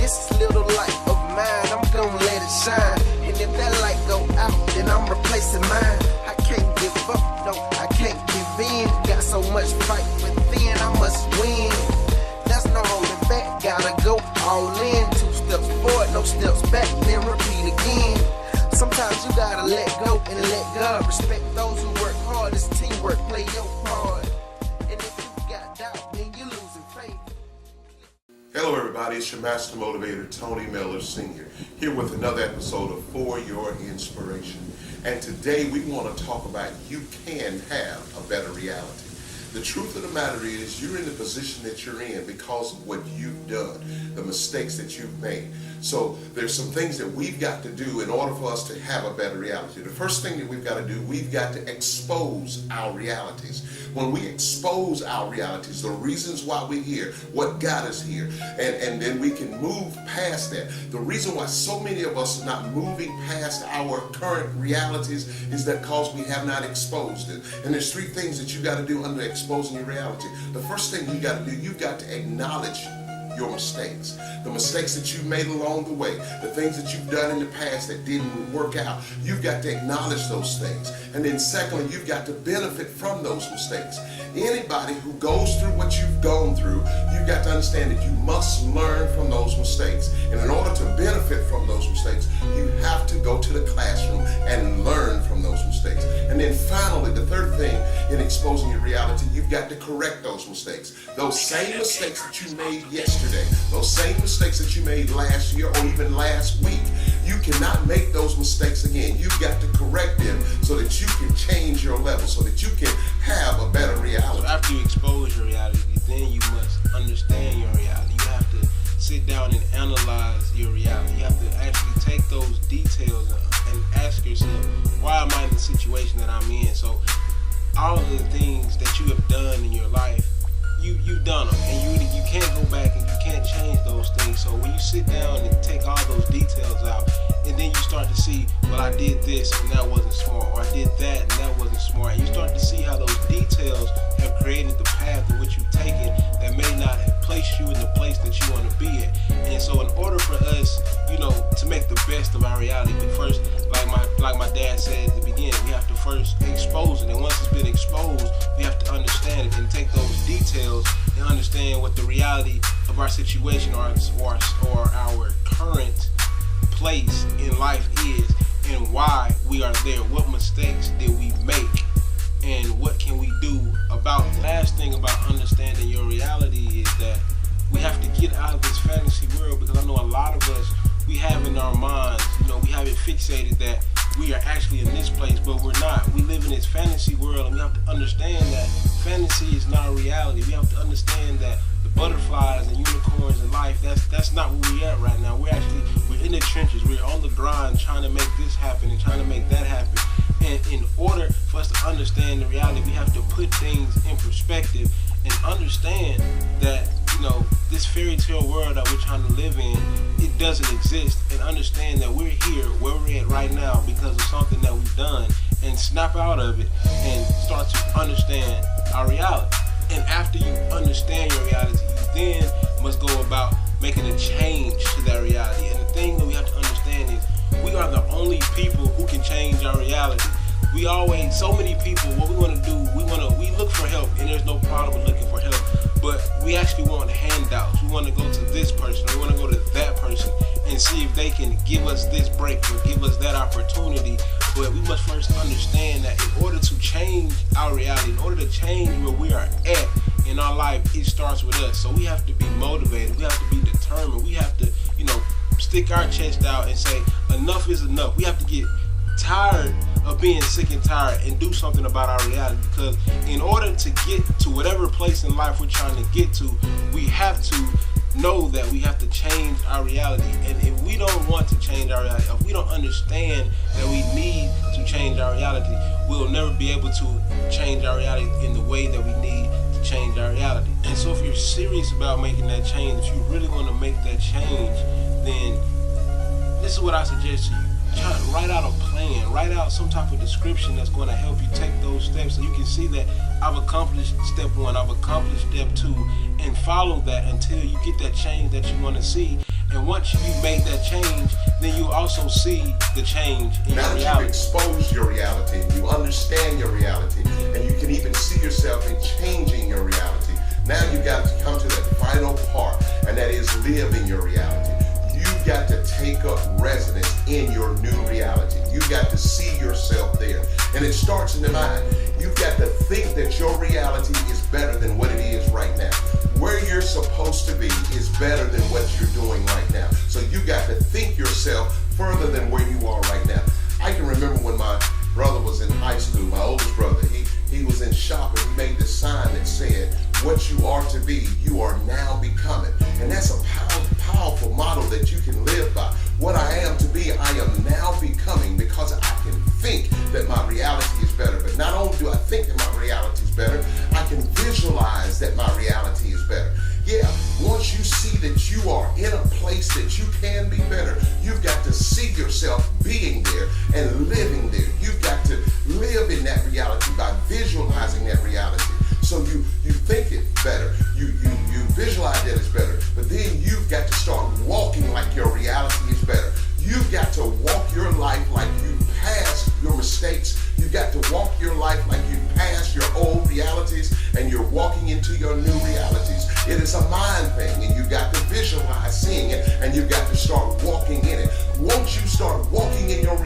this little light of mine, I'm gonna let it shine. And if that light go out, then I'm replacing mine. I can't give up, no, I can't give in. Got so much fight within, I must win. There's no holding back, gotta go all in. 2 steps forward, no steps back, then repeat again. Sometimes you gotta let go and let God. Respect those who work hard, it's teamwork, play your part. And if you got doubt, then you're losing faith. Hello everybody, it's your Master Motivator, Tony Miller Sr., here with another episode of For Your Inspiration. And today we want to talk about you can have a better reality. The truth of the matter is you're in the position that you're in because of what you've done, the mistakes that you've made. So there's some things that we've got to do in order for us to have a better reality. The first thing that we've got to do, we've got to expose our realities. When we expose our realities, the reasons why we're here, what got us here, and then we can move past that. The reason why so many of us are not moving past our current realities is that because we have not exposed it. And there's 3 things that you got to do under exposing your reality. The first thing you got to do, you've got to acknowledge your mistakes, the mistakes that you've made along the way, the things that you've done in the past that didn't work out. You've got to acknowledge those things. And then secondly, you've got to benefit from those mistakes. Anybody who goes through what you've gone through, you've got to understand that you must learn from those mistakes. And in order to benefit from those mistakes, you have to go to the classroom and learn from those mistakes. And then finally, the third thing in exposing your reality, you've got to correct those mistakes. Those same mistakes that you made yesterday, those same mistakes that you made last year or even last week, you cannot make those mistakes again. You've got to correct them so that you can change your level, so that you can have a better reality. So after you expose your reality, then you must understand your reality. You have to sit down and analyze your reality. You have to actually take those details and ask yourself, why am I in the situation that I'm in? So all of the things that you have done in your life, you've done them, and you can't go back and you can't change those things. So when you sit down and take all those details out, and then you start to see, well, I did this and that wasn't smart, or I did that and that wasn't smart, and you start to see how those details have created the path in which you've taken that may not have placed you in the place that you want to be at. And so in order for us, to make the best of our reality, we first, like my dad said at the beginning, we have to first expose it. And once it's been exposed, we have to understand it and take those details and understand what the reality of our situation or our current place in life is and why we are there. What mistakes did we make and what can we do about it? The last thing about understanding your reality is that we have to get out of this fantasy world, because I know a lot of us, we have in our minds, we have it fixated that we are actually in this place, but we're not. We live in this fantasy world, and we have to understand that fantasy is not a reality. We have to understand that the butterflies and unicorns in life, that's not where we're at right now. We're in the trenches. We're on the grind trying to make this happen and trying to make that happen. And in order for us to understand the reality, we have to put things in perspective and understand that, this fairy tale world that we're trying to live in, it doesn't exist, and understand that we're here where we're at right now because of something that we've done, and snap out of it and start to understand our reality. And after you understand your reality, you then must go about making a change to that reality. And the thing that we have to understand is we are the only people who can change our reality. So many people, what we want to do, we look for help, and there's no problem with looking for help, but we actually want handouts. We want to go to this person, we want to go to that person and see if they can give us this break or give us that opportunity. But we must first understand that in order to change our reality, in order to change where we are at in our life, it starts with us. So we have to be motivated, we have to be determined, we have to, stick our chest out and say, enough is enough. We have to get tired of being sick and tired and do something about our reality, because in order to get to whatever place in life we're trying to get to, we have to know that we have to change our reality. And if we don't want to change our reality, if we don't understand that we need to change our reality, we'll never be able to change our reality in the way that we need to change our reality. And so if you're serious about making that change, if you really want to make that change, then this is what I suggest to you. Try to write out a plan, write out some type of description that's going to help you take those steps so you can see that I've accomplished step 1, I've accomplished step 2, and follow that until you get that change that you want to see. And once you made that change, then you also see the change in now your that reality. you've exposed your reality, and you understand your reality, and you can even see yourself in changing your reality, now you've got to come to that final part, and that is live in your reality. You've got to take up residence in your new reality. You've got to see yourself there. And it starts in the mind. You've got to think that your reality is better than what it is right now. Where you're supposed to be is better than what you're doing right now. So you've got to think yourself further than where you are right now. I can remember when my brother was in high school, my oldest brother, he was in shop and he made this sign that said, what you are to be, you are now becoming. And that's a powerful model that you can live by. What I am to be, I am now becoming, because I can think that my reality is better. But not only do I think that my reality is better, I can visualize that my reality is better. Yeah, once you see that you are in a place that you can be better, you've got to see yourself being there and living there. You've got to live in that reality by visualizing that reality. So you think it better, you visualize that it's better, but then you've got to start walking like your reality is better. You've got to walk your life like you passed your mistakes. You've got to walk your life like you passed your old realities and you're walking into your new realities. It is a mind thing, and you've got to visualize seeing it, and you've got to start walking in it. Once you start walking in your